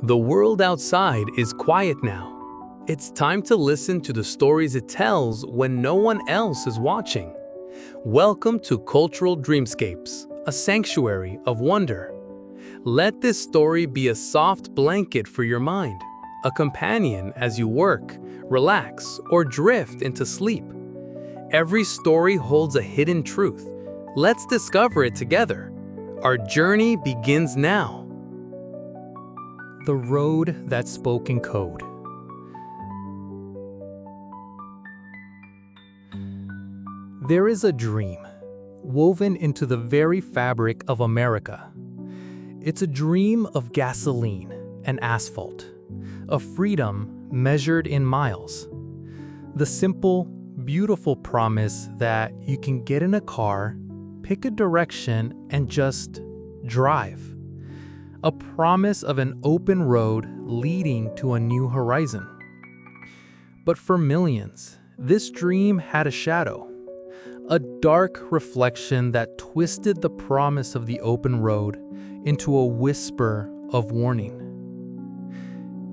The world outside is quiet now. It's time to listen to the stories it tells when no one else is watching. Welcome to Cultural Dreamscapes, a sanctuary of wonder. Let this story be a soft blanket for your mind, a companion as you work, relax, or drift into sleep. Every story holds a hidden truth. Let's discover it together. Our journey begins now. The road that spoke in code. There is a dream, woven into the very fabric of America. It's a dream of gasoline and asphalt, of freedom measured in miles. The simple, beautiful promise that you can get in a car, pick a direction, and just drive. A promise of an open road leading to a new horizon. But for millions, this dream had a shadow, a dark reflection that twisted the promise of the open road into a whisper of warning.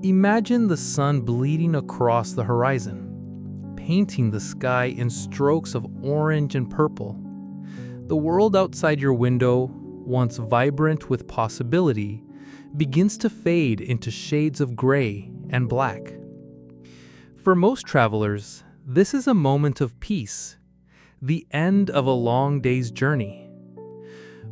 Imagine the sun bleeding across the horizon, painting the sky in strokes of orange and purple. The world outside your window, once vibrant with possibility, begins to fade into shades of gray and black. For most travelers, this is a moment of peace, the end of a long day's journey.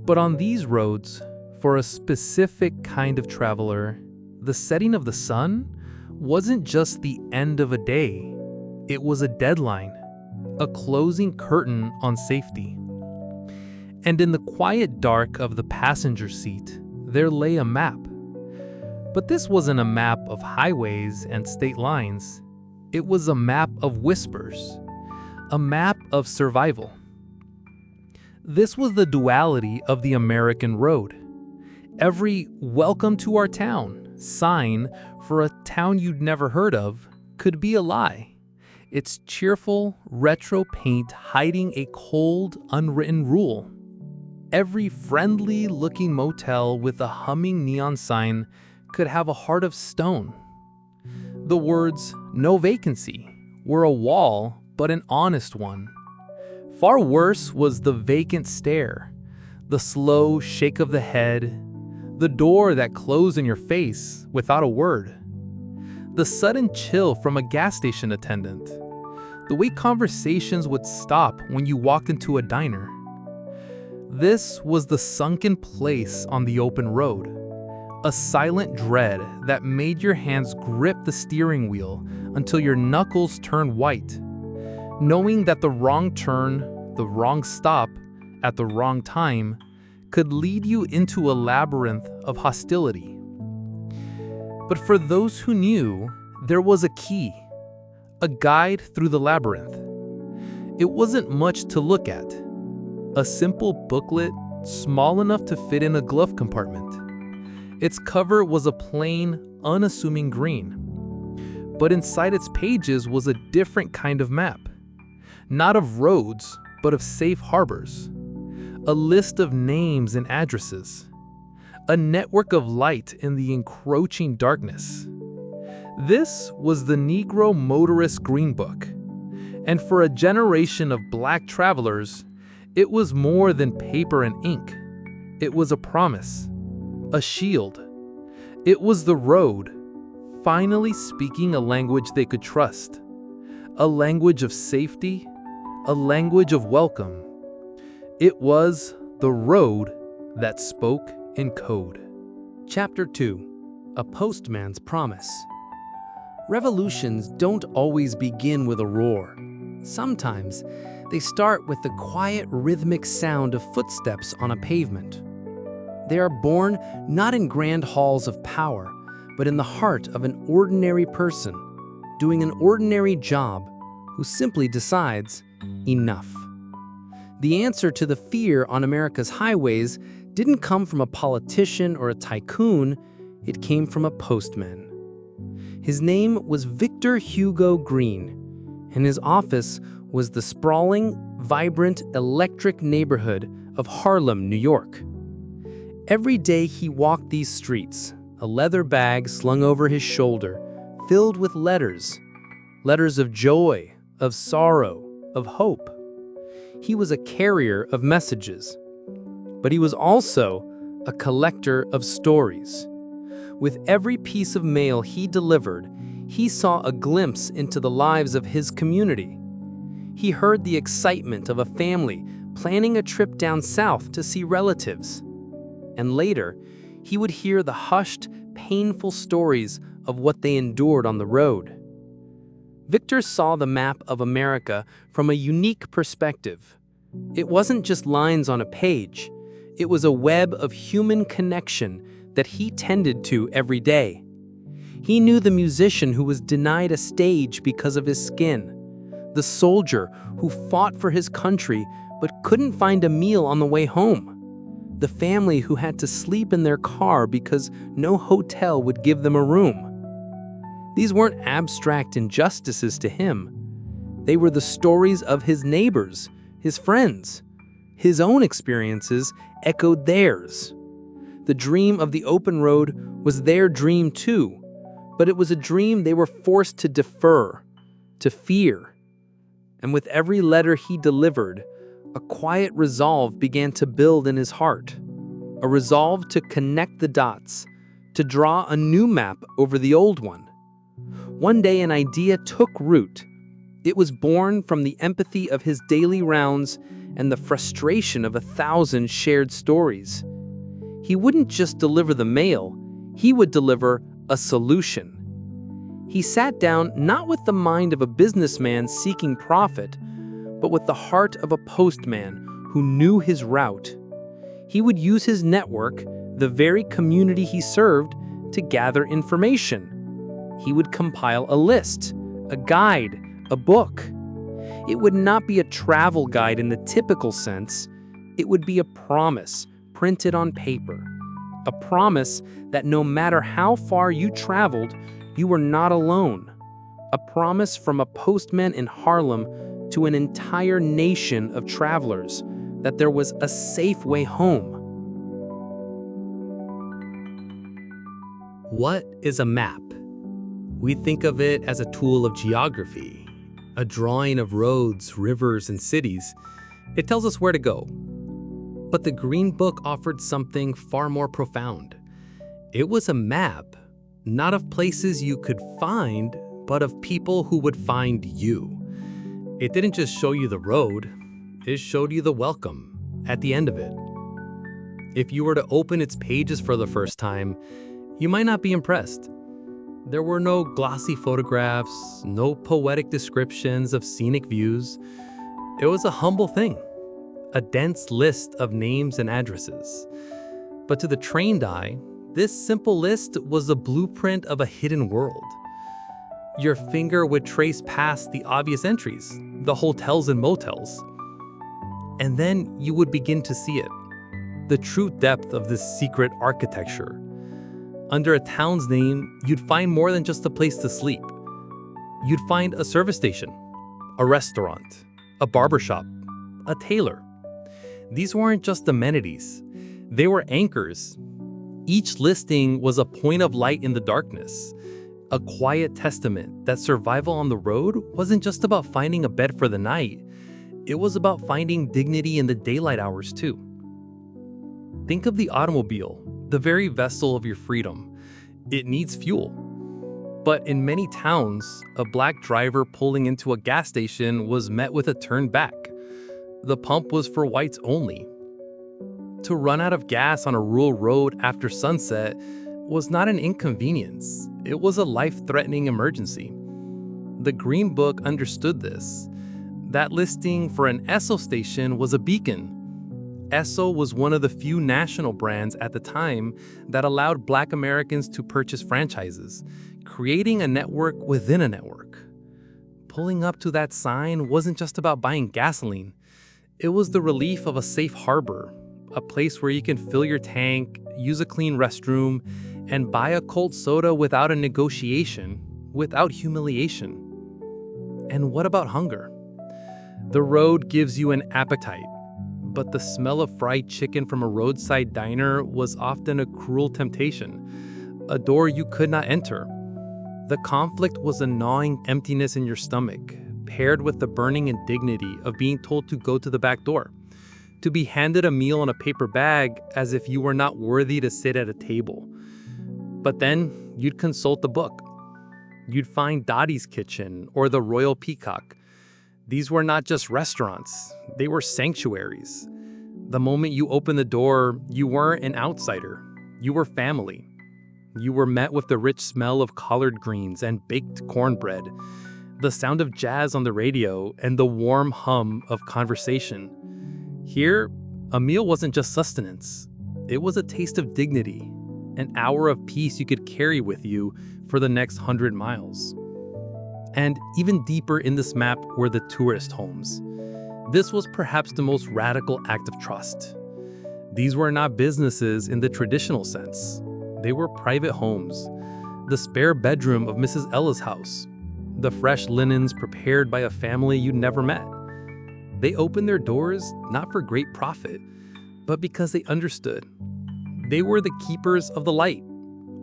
But on these roads, for a specific kind of traveler, the setting of the sun wasn't just the end of a day. It was a deadline, a closing curtain on safety. And in the quiet dark of the passenger seat, there lay a map. But this wasn't a map of highways and state lines. It was a map of whispers, a map of survival. This was the duality of the American road. Every "welcome to our town" sign for a town you'd never heard of could be a lie. Its cheerful, retro paint hiding a cold, unwritten rule. Every friendly-looking motel with a humming neon sign could have a heart of stone. The words "no vacancy" were a wall, but an honest one. Far worse was the vacant stare, the slow shake of the head, the door that closed in your face without a word, the sudden chill from a gas station attendant, the way conversations would stop when you walked into a diner. This was the sunken place on the open road, a silent dread that made your hands grip the steering wheel until your knuckles turned white, knowing that the wrong turn, the wrong stop, at the wrong time could lead you into a labyrinth of hostility. But for those who knew, there was a key, a guide through the labyrinth. It wasn't much to look at. A simple booklet, small enough to fit in a glove compartment. Its cover was a plain, unassuming green. But inside its pages was a different kind of map. Not of roads, but of safe harbors. A list of names and addresses. A network of light in the encroaching darkness. This was the Negro Motorist Green Book. And for a generation of black travelers, it was more than paper and ink. It was a promise, a shield. It was the road, finally speaking a language they could trust, a language of safety, a language of welcome. It was the road that spoke in code. Chapter 2: A Postman's Promise. Revolutions don't always begin with a roar. Sometimes they start with the quiet, rhythmic sound of footsteps on a pavement. They are born not in grand halls of power, but in the heart of an ordinary person, doing an ordinary job, who simply decides, enough. The answer to the fear on America's highways didn't come from a politician or a tycoon, it came from a postman. His name was Victor Hugo Green, and his office was the sprawling, vibrant, electric neighborhood of Harlem, New York. Every day he walked these streets, a leather bag slung over his shoulder, filled with letters. Letters of joy, of sorrow, of hope. He was a carrier of messages. But he was also a collector of stories. With every piece of mail he delivered, he saw a glimpse into the lives of his community. He heard the excitement of a family planning a trip down south to see relatives. And later, he would hear the hushed, painful stories of what they endured on the road. Victor saw the map of America from a unique perspective. It wasn't just lines on a page. It was a web of human connection that he tended to every day. He knew the musician who was denied a stage because of his skin, the soldier who fought for his country but couldn't find a meal on the way home, the family who had to sleep in their car because no hotel would give them a room. These weren't abstract injustices to him. They were the stories of his neighbors, his friends. His own experiences echoed theirs. The dream of the open road was their dream too, but it was a dream they were forced to defer, to fear. And with every letter he delivered, a quiet resolve began to build in his heart, a resolve to connect the dots, to draw a new map over the old one. One day an idea took root. It was born from the empathy of his daily rounds and the frustration of 1,000 shared stories. He wouldn't just deliver the mail, he would deliver a solution. He sat down not with the mind of a businessman seeking profit, but with the heart of a postman who knew his route. He would use his network, the very community he served, to gather information. He would compile a list, a guide, a book. It would not be a travel guide in the typical sense. It would be a promise printed on paper. A promise that no matter how far you traveled, you were not alone. A promise from a postman in Harlem to an entire nation of travelers that there was a safe way home. What is a map? We think of it as a tool of geography, a drawing of roads, rivers, and cities. It tells us where to go. But the Green Book offered something far more profound. It was a map, not of places you could find, but of people who would find you. It didn't just show you the road, it showed you the welcome at the end of it. If you were to open its pages for the first time, you might not be impressed. There were no glossy photographs, no poetic descriptions of scenic views. It was a humble thing, a dense list of names and addresses. But to the trained eye, this simple list was a blueprint of a hidden world. Your finger would trace past the obvious entries, the hotels and motels. And then you would begin to see it, the true depth of this secret architecture. Under a town's name, you'd find more than just a place to sleep. You'd find a service station, a restaurant, a barbershop, a tailor. These weren't just amenities, they were anchors. Each listing was a point of light in the darkness, a quiet testament that survival on the road wasn't just about finding a bed for the night, it was about finding dignity in the daylight hours too. Think of the automobile, the very vessel of your freedom. It needs fuel. But in many towns, a black driver pulling into a gas station was met with a turn back. The pump was for whites only. To run out of gas on a rural road after sunset was not an inconvenience. It was a life-threatening emergency. The Green Book understood this. That listing for an Esso station was a beacon. Esso was one of the few national brands at the time that allowed Black Americans to purchase franchises, creating a network within a network. Pulling up to that sign wasn't just about buying gasoline. It was the relief of a safe harbor, a place where you can fill your tank, use a clean restroom, and buy a cold soda without a negotiation, without humiliation. And what about hunger? The road gives you an appetite. But the smell of fried chicken from a roadside diner was often a cruel temptation. a door you could not enter. The conflict was a gnawing emptiness in your stomach, paired with the burning indignity of being told to go to the back door, to be handed a meal in a paper bag as if you were not worthy to sit at a table. But then you'd consult the book. You'd find Dottie's Kitchen or the Royal Peacock. These were not just restaurants, they were sanctuaries. The moment you opened the door, you weren't an outsider. You were family. You were met with the rich smell of collard greens and baked cornbread, the sound of jazz on the radio, and the warm hum of conversation. Here, a meal wasn't just sustenance. It was a taste of dignity, an hour of peace you could carry with you for the next 100 miles. And even deeper in this map were the tourist homes. This was perhaps the most radical act of trust. These were not businesses in the traditional sense. They were private homes. The spare bedroom of Mrs. Ella's house. The fresh linens prepared by a family you'd never met. They opened their doors not for great profit, but because they understood. They were the keepers of the light,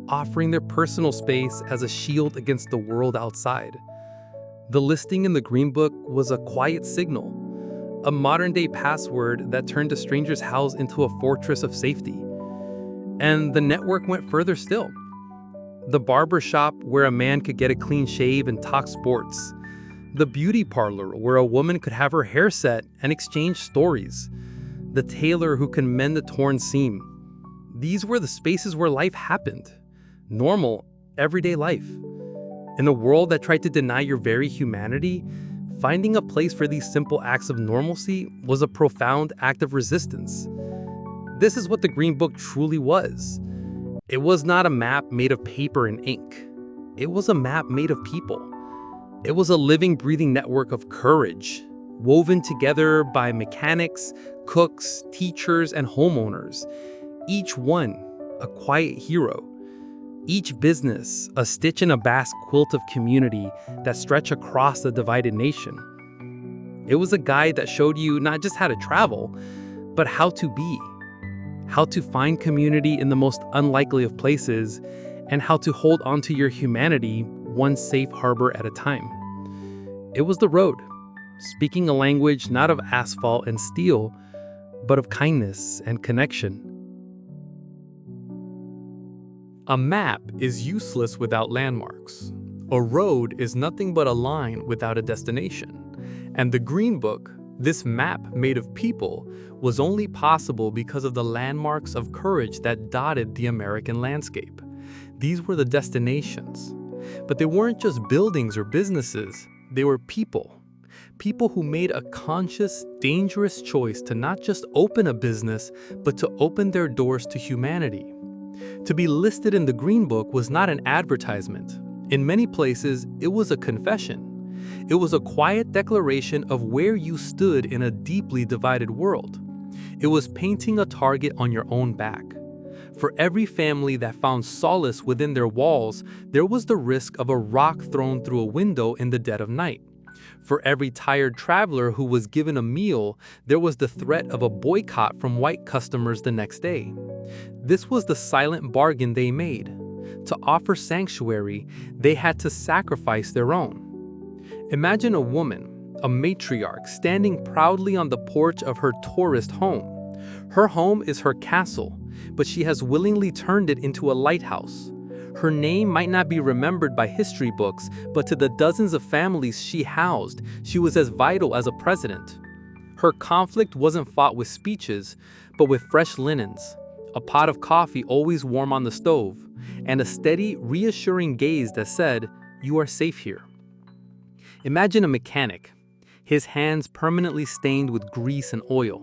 offering their personal space as a shield against the world outside. The listing in the Green Book was a quiet signal, a modern-day password that turned a stranger's house into a fortress of safety. And the network went further still. The barber shop where a man could get a clean shave and talk sports. The beauty parlor where a woman could have her hair set and exchange stories. The tailor who can mend the torn seam. These were the spaces where life happened. Normal, everyday life. In a world that tried to deny your very humanity, finding a place for these simple acts of normalcy was a profound act of resistance. This is what the Green Book truly was. It was not a map made of paper and ink. It was a map made of people. It was a living, breathing network of courage, woven together by mechanics, cooks, teachers, and homeowners. Each one a quiet hero. Each business a stitch in a vast quilt of community that stretched across the divided nation. It was a guide that showed you not just how to travel, but how to be. How to find community in the most unlikely of places, and how to hold onto your humanity one safe harbor at a time. It was the road, speaking a language not of asphalt and steel, but of kindness and connection. A map is useless without landmarks. A road is nothing but a line without a destination. And the Green Book, this map made of people, was only possible because of the landmarks of courage that dotted the American landscape. These were the destinations. But they weren't just buildings or businesses, they were people. People who made a conscious, dangerous choice to not just open a business, but to open their doors to humanity. To be listed in the Green Book was not an advertisement. In many places, it was a confession. It was a quiet declaration of where you stood in a deeply divided world. It was painting a target on your own back. For every family that found solace within their walls, there was the risk of a rock thrown through a window in the dead of night. For every tired traveler who was given a meal, there was the threat of a boycott from white customers the next day. This was the silent bargain they made. To offer sanctuary, they had to sacrifice their own. Imagine a woman, a matriarch, standing proudly on the porch of her tourist home. Her home is her castle, but she has willingly turned it into a lighthouse. Her name might not be remembered by history books, but to the dozens of families she housed, she was as vital as a president. Her conflict wasn't fought with speeches, but with fresh linens, a pot of coffee always warm on the stove, and a steady, reassuring gaze that said, "You are safe here." Imagine a mechanic, his hands permanently stained with grease and oil.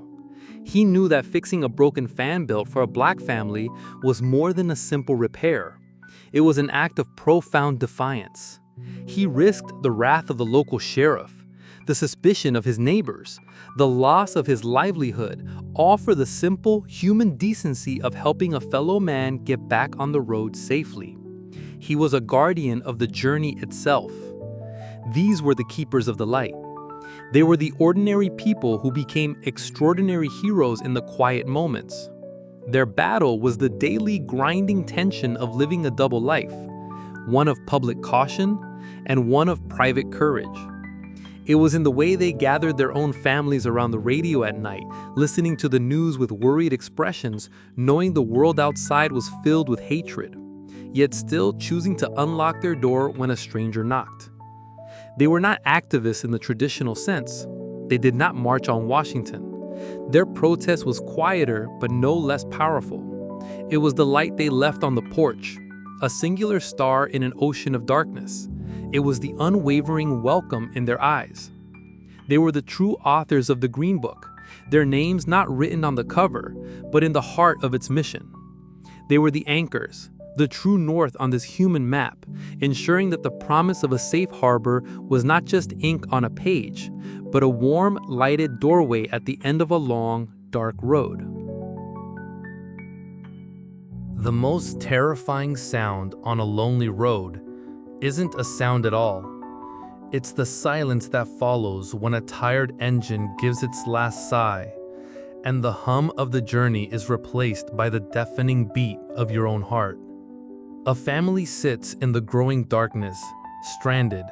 He knew that fixing a broken fan belt for a black family was more than a simple repair. It was an act of profound defiance. He risked the wrath of the local sheriff, the suspicion of his neighbors, the loss of his livelihood, all for the simple human decency of helping a fellow man get back on the road safely. He was a guardian of the journey itself. These were the keepers of the light. They were the ordinary people who became extraordinary heroes in the quiet moments. Their battle was the daily grinding tension of living a double life, one of public caution and one of private courage. It was in the way they gathered their own families around the radio at night, listening to the news with worried expressions, knowing the world outside was filled with hatred, yet still choosing to unlock their door when a stranger knocked. They were not activists in the traditional sense. They did not march on Washington. Their protest was quieter but no less powerful. It was the light they left on the porch, a singular star in an ocean of darkness. It was the unwavering welcome in their eyes. They were the true authors of the Green Book, their names not written on the cover, but in the heart of its mission. They were the anchors, the true north on this human map, ensuring that the promise of a safe harbor was not just ink on a page, but a warm, lighted doorway at the end of a long, dark road. The most terrifying sound on a lonely road isn't a sound at all. It's the silence that follows when a tired engine gives its last sigh, and the hum of the journey is replaced by the deafening beat of your own heart. A family sits in the growing darkness, stranded.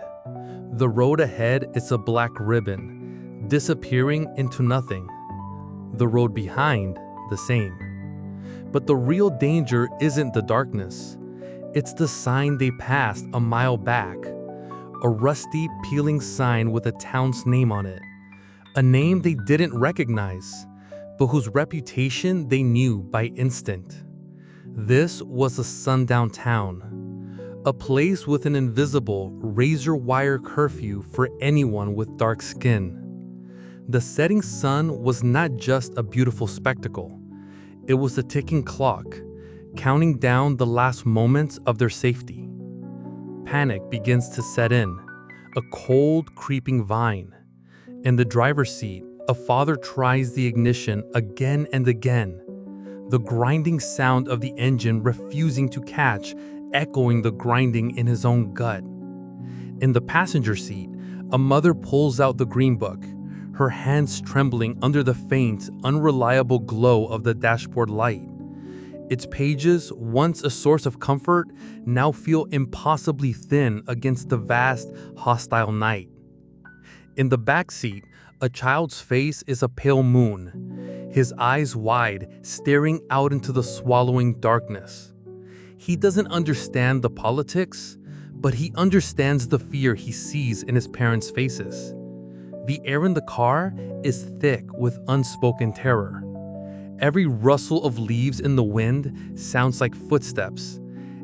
The road ahead is a black ribbon, disappearing into nothing. The road behind, the same. But the real danger isn't the darkness. It's the sign they passed a mile back. A rusty, peeling sign with a town's name on it. A name they didn't recognize, but whose reputation they knew by instinct. This was a sundown town. A place with an invisible, razor-wire curfew for anyone with dark skin. The setting sun was not just a beautiful spectacle. It was a ticking clock, counting down the last moments of their safety. Panic begins to set in, a cold, creeping vine. In the driver's seat, a father tries the ignition again and again, the grinding sound of the engine refusing to catch, echoing the grinding in his own gut. In the passenger seat, a mother pulls out the Green Book, her hands trembling under the faint, unreliable glow of the dashboard light. Its pages, once a source of comfort, now feel impossibly thin against the vast, hostile night. In the back seat, a child's face is a pale moon, his eyes wide, staring out into the swallowing darkness. He doesn't understand the politics, but he understands the fear he sees in his parents' faces. The air in the car is thick with unspoken terror. Every rustle of leaves in the wind sounds like footsteps.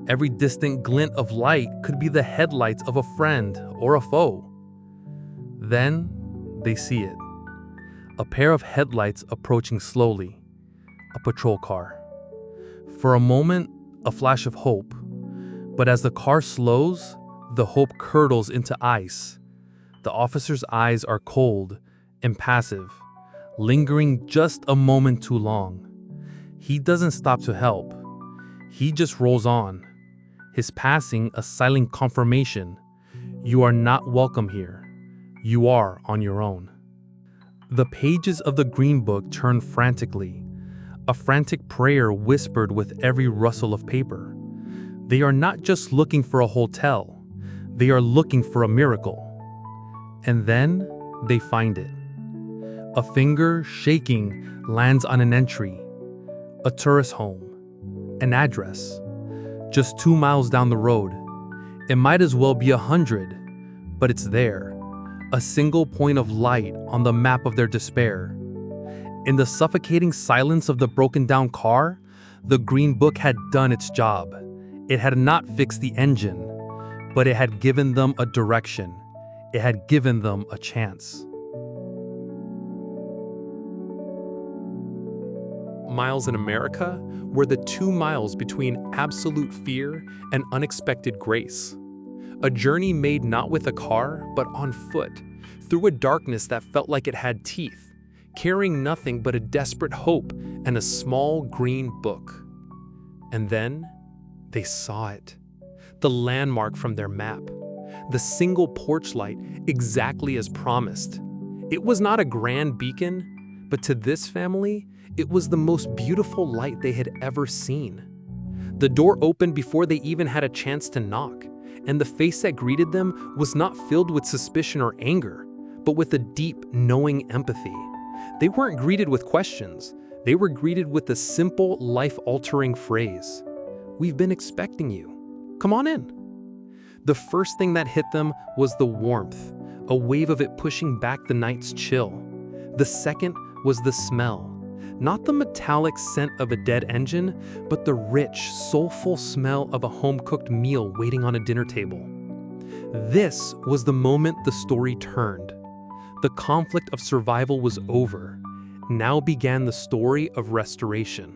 Every distant glint of light could be the headlights of a friend or a foe. Then they see it. A pair of headlights approaching slowly. A patrol car. For a moment, a flash of hope. But as the car slows, the hope curdles into ice. The officer's eyes are cold, impassive, lingering just a moment too long. He doesn't stop to help. He just rolls on, his passing a silent confirmation. You are not welcome here. You are on your own. The pages of the Green Book turn frantically, a frantic prayer whispered with every rustle of paper. They are not just looking for a hotel. They are looking for a miracle. And then they find it. A finger, shaking, lands on an entry. A tourist home. An address. Just 2 miles down the road. It might as well be 100, but it's there. A single point of light on the map of their despair. In the suffocating silence of the broken down car, the Green Book had done its job. It had not fixed the engine, but it had given them a direction. It had given them a chance. Miles in America were the 2 miles between absolute fear and unexpected grace. A journey made not with a car, but on foot, through a darkness that felt like it had teeth, carrying nothing but a desperate hope and a small green book. And then they saw it, the landmark from their map, the single porch light exactly as promised. It was not a grand beacon, but to this family, It was the most beautiful light they had ever seen. The door opened before they even had a chance to knock, and the face that greeted them was not filled with suspicion or anger, but with a deep, knowing empathy. They weren't greeted with questions. They were greeted with a simple, life-altering phrase. "We've been expecting you. Come on in." The first thing that hit them was the warmth, a wave of it pushing back the night's chill. The second was the smell. Not the metallic scent of a dead engine, but the rich, soulful smell of a home-cooked meal waiting on a dinner table. This was the moment the story turned. The conflict of survival was over. Now began the story of restoration.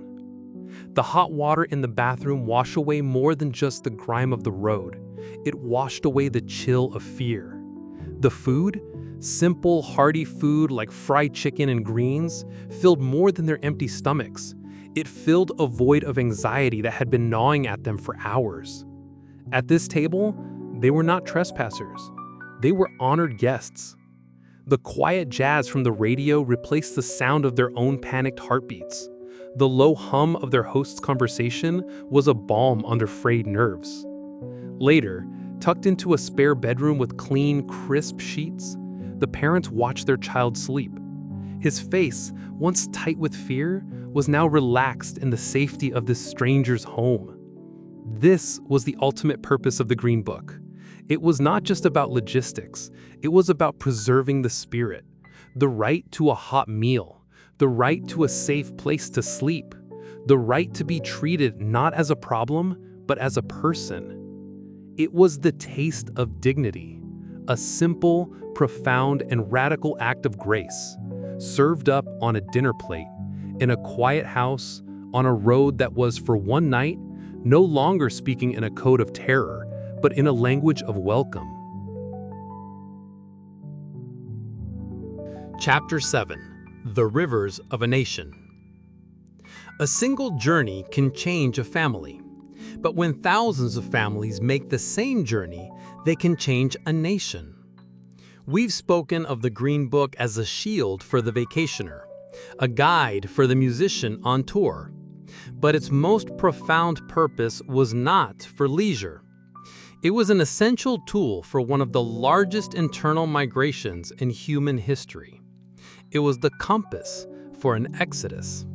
The hot water in the bathroom washed away more than just the grime of the road. It washed away the chill of fear. The food, simple, hearty food like fried chicken and greens, filled more than their empty stomachs. It filled a void of anxiety that had been gnawing at them for hours. At this table, they were not trespassers. They were honored guests. The quiet jazz from the radio replaced the sound of their own panicked heartbeats. The low hum of their host's conversation was a balm on their frayed nerves. Later, tucked into a spare bedroom with clean, crisp sheets, the parents watched their child sleep. His face, once tight with fear, was now relaxed in the safety of this stranger's home. This was the ultimate purpose of the Green Book. It was not just about logistics. It was about preserving the spirit, the right to a hot meal, the right to a safe place to sleep, the right to be treated not as a problem, but as a person. It was the taste of dignity, a simple, profound, and radical act of grace, served up on a dinner plate, in a quiet house, on a road that was, for one night, no longer speaking in a code of terror, but in a language of welcome. Chapter 7: The Rivers of a Nation. A single journey can change a family, but when thousands of families make the same journey, they can change a nation. We've spoken of the Green Book as a shield for the vacationer, a guide for the musician on tour, but its most profound purpose was not for leisure. It was an essential tool for one of the largest internal migrations in human history. It was the compass for an exodus.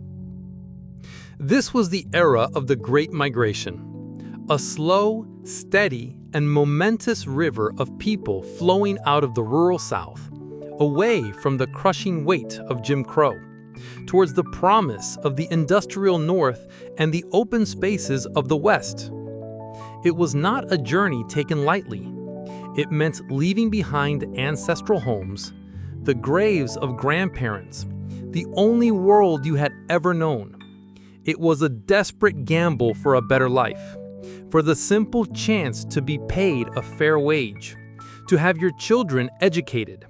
This was the era of the Great Migration, a slow, steady, and momentous river of people flowing out of the rural South, away from the crushing weight of Jim Crow, towards the promise of the industrial North and the open spaces of the West. It was not a journey taken lightly. It meant leaving behind ancestral homes, the graves of grandparents, the only world you had ever known. It was a desperate gamble for a better life, for the simple chance to be paid a fair wage, to have your children educated,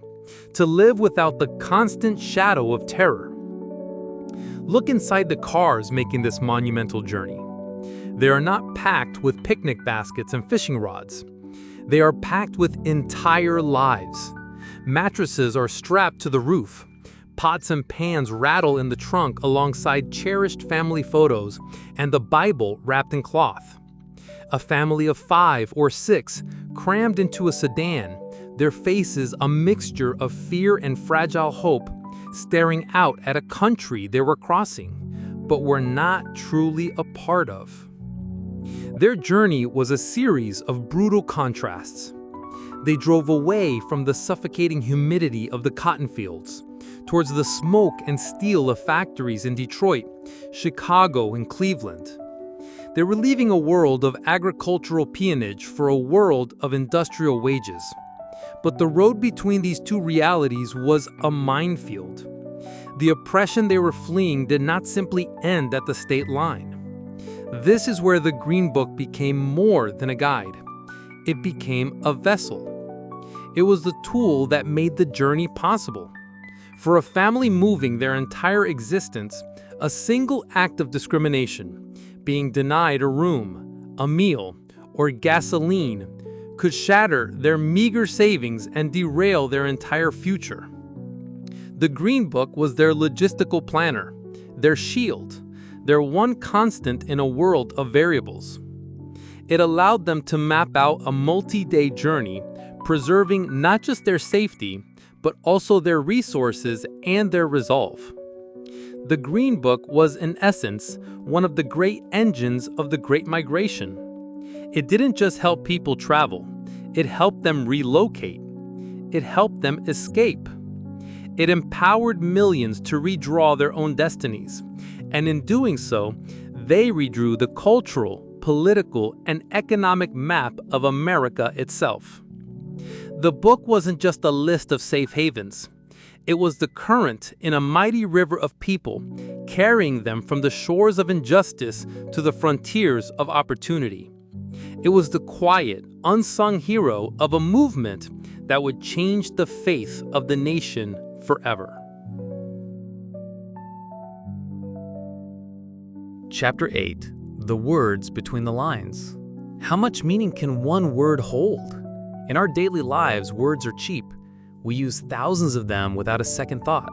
to live without the constant shadow of terror. Look inside the cars making this monumental journey. They are not packed with picnic baskets and fishing rods. They are packed with entire lives. Mattresses are strapped to the roof. Pots and pans rattle in the trunk alongside cherished family photos and the Bible wrapped in cloth. A family of 5 or 6 crammed into a sedan, their faces a mixture of fear and fragile hope, staring out at a country they were crossing, but were not truly a part of. Their journey was a series of brutal contrasts. They drove away from the suffocating humidity of the cotton fields, towards the smoke and steel of factories in Detroit, Chicago, and Cleveland. They were leaving a world of agricultural peonage for a world of industrial wages. But the road between these two realities was a minefield. The oppression they were fleeing did not simply end at the state line. This is where the Green Book became more than a guide. It became a vessel. It was the tool that made the journey possible. For a family moving their entire existence, a single act of discrimination, being denied a room, a meal, or gasoline, could shatter their meager savings and derail their entire future. The Green Book was their logistical planner, their shield, their one constant in a world of variables. It allowed them to map out a multi-day journey, preserving not just their safety, but also their resources and their resolve. The Green Book was, in essence, one of the great engines of the Great Migration. It didn't just help people travel, it helped them relocate. It helped them escape. It empowered millions to redraw their own destinies, and in doing so, they redrew the cultural, political, and economic map of America itself. The book wasn't just a list of safe havens. It was the current in a mighty river of people, carrying them from the shores of injustice to the frontiers of opportunity. It was the quiet, unsung hero of a movement that would change the faith of the nation forever. Chapter 8. The words between the lines. How much meaning can one word hold? In our daily lives, words are cheap. We use thousands of them without a second thought.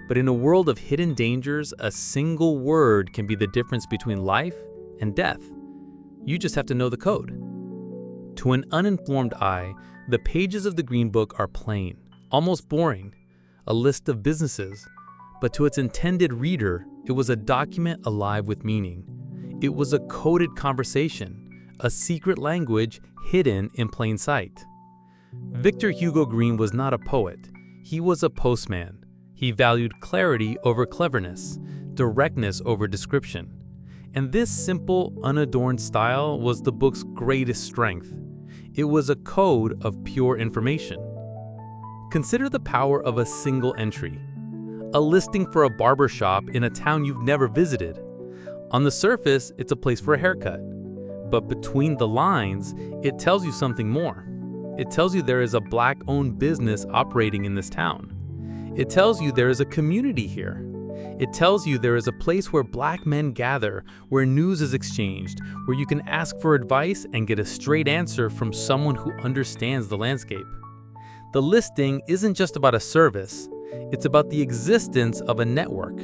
But in a world of hidden dangers, a single word can be the difference between life and death. You just have to know the code. To an uninformed eye, the pages of the Green Book are plain, almost boring, a list of businesses. But to its intended reader, it was a document alive with meaning. It was a coded conversation, a secret language hidden in plain sight. Victor Hugo Green was not a poet. He was a postman. He valued clarity over cleverness, directness over description. And this simple, unadorned style was the book's greatest strength. It was a code of pure information. Consider the power of a single entry. A listing for a barber shop in a town you've never visited. On the surface, it's a place for a haircut. But between the lines, it tells you something more. It tells you there is a Black-owned business operating in this town. It tells you there is a community here. It tells you there is a place where Black men gather, where news is exchanged, where you can ask for advice and get a straight answer from someone who understands the landscape. The listing isn't just about a service, it's about the existence of a network.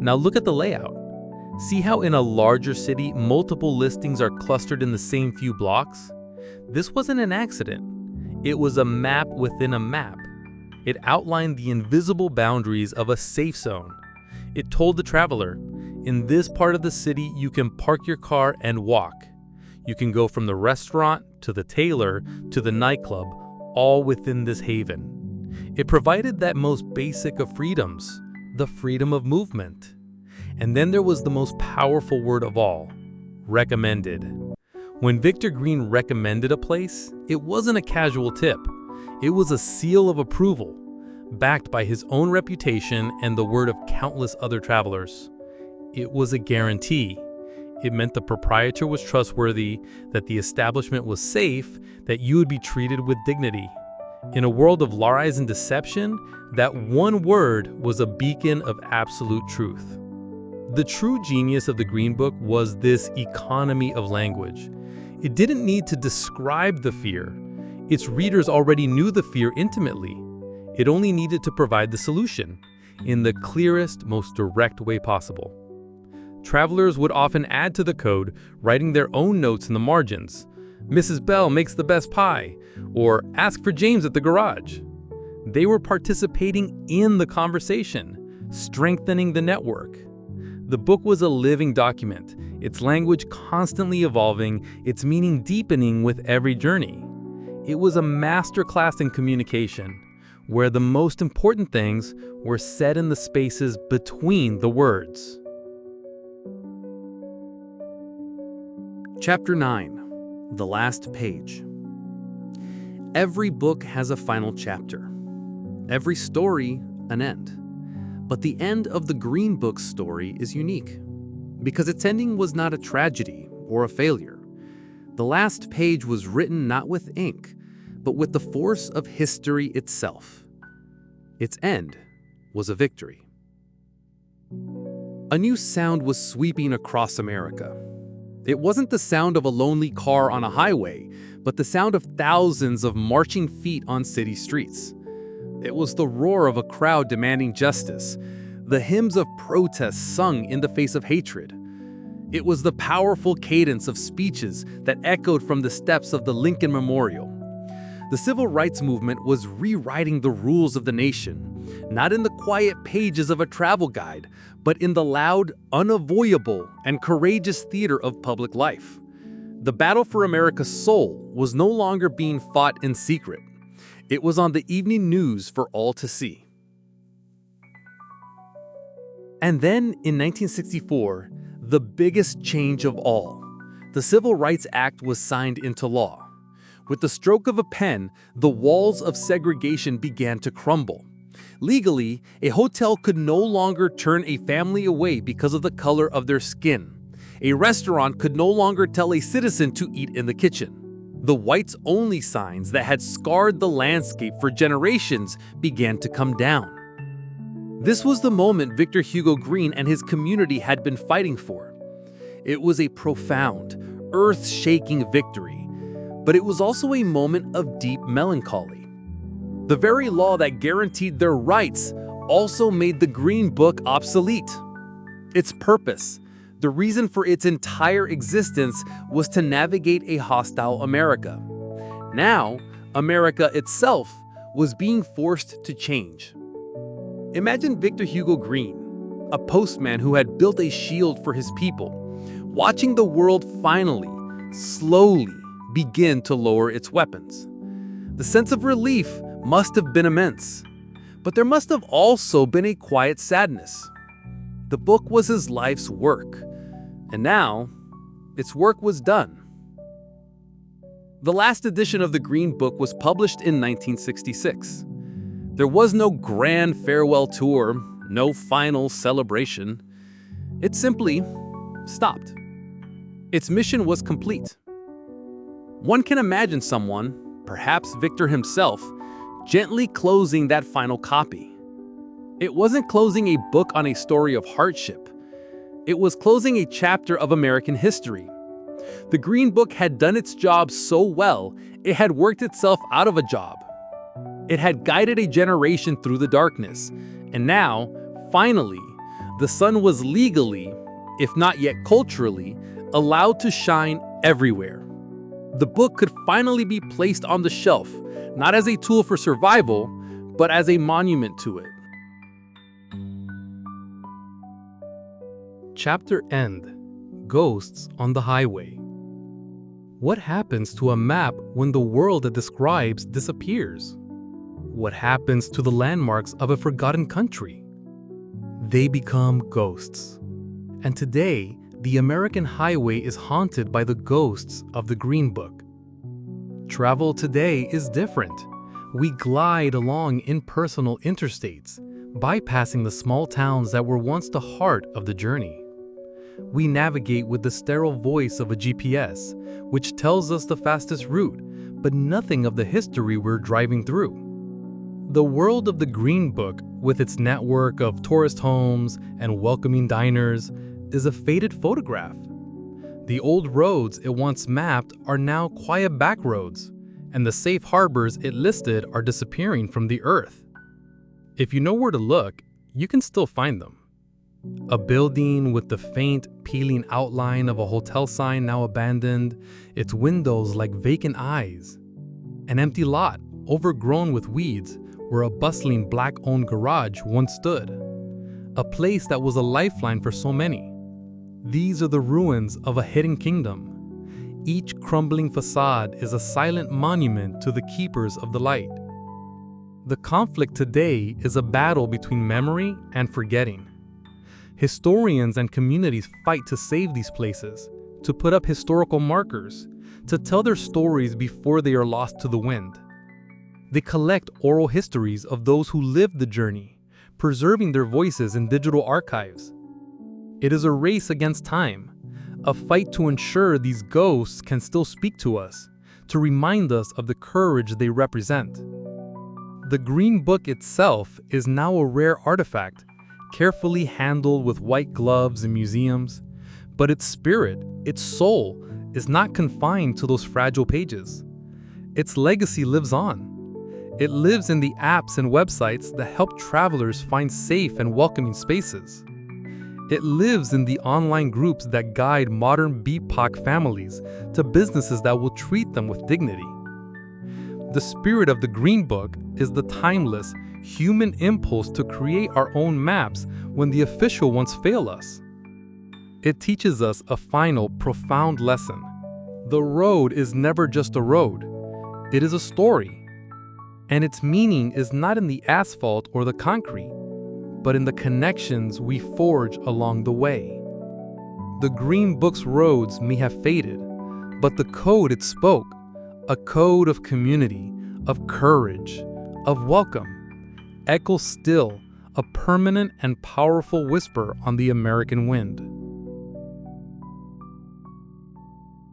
Now look at the layout. See how in a larger city, multiple listings are clustered in the same few blocks? This wasn't an accident. It was a map within a map. It outlined the invisible boundaries of a safe zone. It told the traveler, in this part of the city, you can park your car and walk. You can go from the restaurant to the tailor to the nightclub, all within this haven. It provided that most basic of freedoms, the freedom of movement. And then there was the most powerful word of all, recommended. When Victor Green recommended a place, it wasn't a casual tip. It was a seal of approval, backed by his own reputation and the word of countless other travelers. It was a guarantee. It meant the proprietor was trustworthy, that the establishment was safe, that you would be treated with dignity. In a world of lies and deception, that one word was a beacon of absolute truth. The true genius of the Green Book was this economy of language. It didn't need to describe the fear. Its readers already knew the fear intimately. It only needed to provide the solution in the clearest, most direct way possible. Travelers would often add to the code, writing their own notes in the margins. Mrs. Bell makes the best pie, or ask for James at the garage. They were participating in the conversation, strengthening the network. The book was a living document, its language constantly evolving, its meaning deepening with every journey. It was a masterclass in communication, where the most important things were said in the spaces between the words. Chapter 9. The Last Page. Every book has a final chapter. Every story, an end. But the end of the Green Book's story is unique, because its ending was not a tragedy or a failure. The last page was written not with ink, but with the force of history itself. Its end was a victory. A new sound was sweeping across America. It wasn't the sound of a lonely car on a highway, but the sound of thousands of marching feet on city streets. It was the roar of a crowd demanding justice, the hymns of protest sung in the face of hatred. It was the powerful cadence of speeches that echoed from the steps of the Lincoln Memorial. The civil rights movement was rewriting the rules of the nation, not in the quiet pages of a travel guide, but in the loud, unavoidable, and courageous theater of public life. The battle for America's soul was no longer being fought in secret. It was on the evening news for all to see. And then, in 1964, the biggest change of all, the Civil Rights Act was signed into law. With the stroke of a pen, the walls of segregation began to crumble. Legally, a hotel could no longer turn a family away because of the color of their skin. A restaurant could no longer tell a citizen to eat in the kitchen. The whites-only signs that had scarred the landscape for generations began to come down. This was the moment Victor Hugo Green and his community had been fighting for. It was a profound, earth-shaking victory, but it was also a moment of deep melancholy. The very law that guaranteed their rights also made the Green Book obsolete. Its purpose, the reason for its entire existence, was to navigate a hostile America. Now, America itself was being forced to change. Imagine Victor Hugo Green, a postman who had built a shield for his people, watching the world finally, slowly, begin to lower its weapons. The sense of relief must have been immense, but there must have also been a quiet sadness. The book was his life's work, and now its work was done. The last edition of the Green Book was published in 1966. There was no grand farewell tour, no final celebration. It simply stopped. Its mission was complete. One can imagine someone, perhaps Victor himself, gently closing that final copy. It wasn't closing a book on a story of hardship. It was closing a chapter of American history. The Green Book had done its job so well, it had worked itself out of a job. It had guided a generation through the darkness, and now, finally, the sun was legally, if not yet culturally, allowed to shine everywhere. The book could finally be placed on the shelf, not as a tool for survival, but as a monument to it. Chapter End. Ghosts on the Highway. What happens to a map when the world it describes disappears? What happens to the landmarks of a forgotten country? They become ghosts. And today, the American highway is haunted by the ghosts of the Green Book. Travel today is different. We glide along impersonal interstates, bypassing the small towns that were once the heart of the journey. We navigate with the sterile voice of a GPS, which tells us the fastest route, but nothing of the history we're driving through. The world of the Green Book, with its network of tourist homes and welcoming diners, is a faded photograph. The old roads it once mapped are now quiet back roads, and the safe harbors it listed are disappearing from the earth. If you know where to look, you can still find them. A building with the faint, peeling outline of a hotel sign now abandoned, its windows like vacant eyes. An empty lot, overgrown with weeds, where a bustling black-owned garage once stood. A place that was a lifeline for so many. These are the ruins of a hidden kingdom. Each crumbling facade is a silent monument to the keepers of the light. The conflict today is a battle between memory and forgetting. Historians and communities fight to save these places, to put up historical markers, to tell their stories before they are lost to the wind. They collect oral histories of those who lived the journey, preserving their voices in digital archives. It is a race against time, a fight to ensure these ghosts can still speak to us, to remind us of the courage they represent. The Green Book itself is now a rare artifact, carefully handled with white gloves in museums, but its spirit, its soul, is not confined to those fragile pages. Its legacy lives on. It lives in the apps and websites that help travelers find safe and welcoming spaces. It lives in the online groups that guide modern BIPOC families to businesses that will treat them with dignity. The spirit of the Green Book is the timeless, human impulse to create our own maps when the official ones fail us. It teaches us a final, profound lesson. The road is never just a road. It is a story. And its meaning is not in the asphalt or the concrete, but in the connections we forge along the way. The Green Book's roads may have faded, but the code it spoke, a code of community, of courage, of welcome, echoes still, a permanent and powerful whisper on the American wind.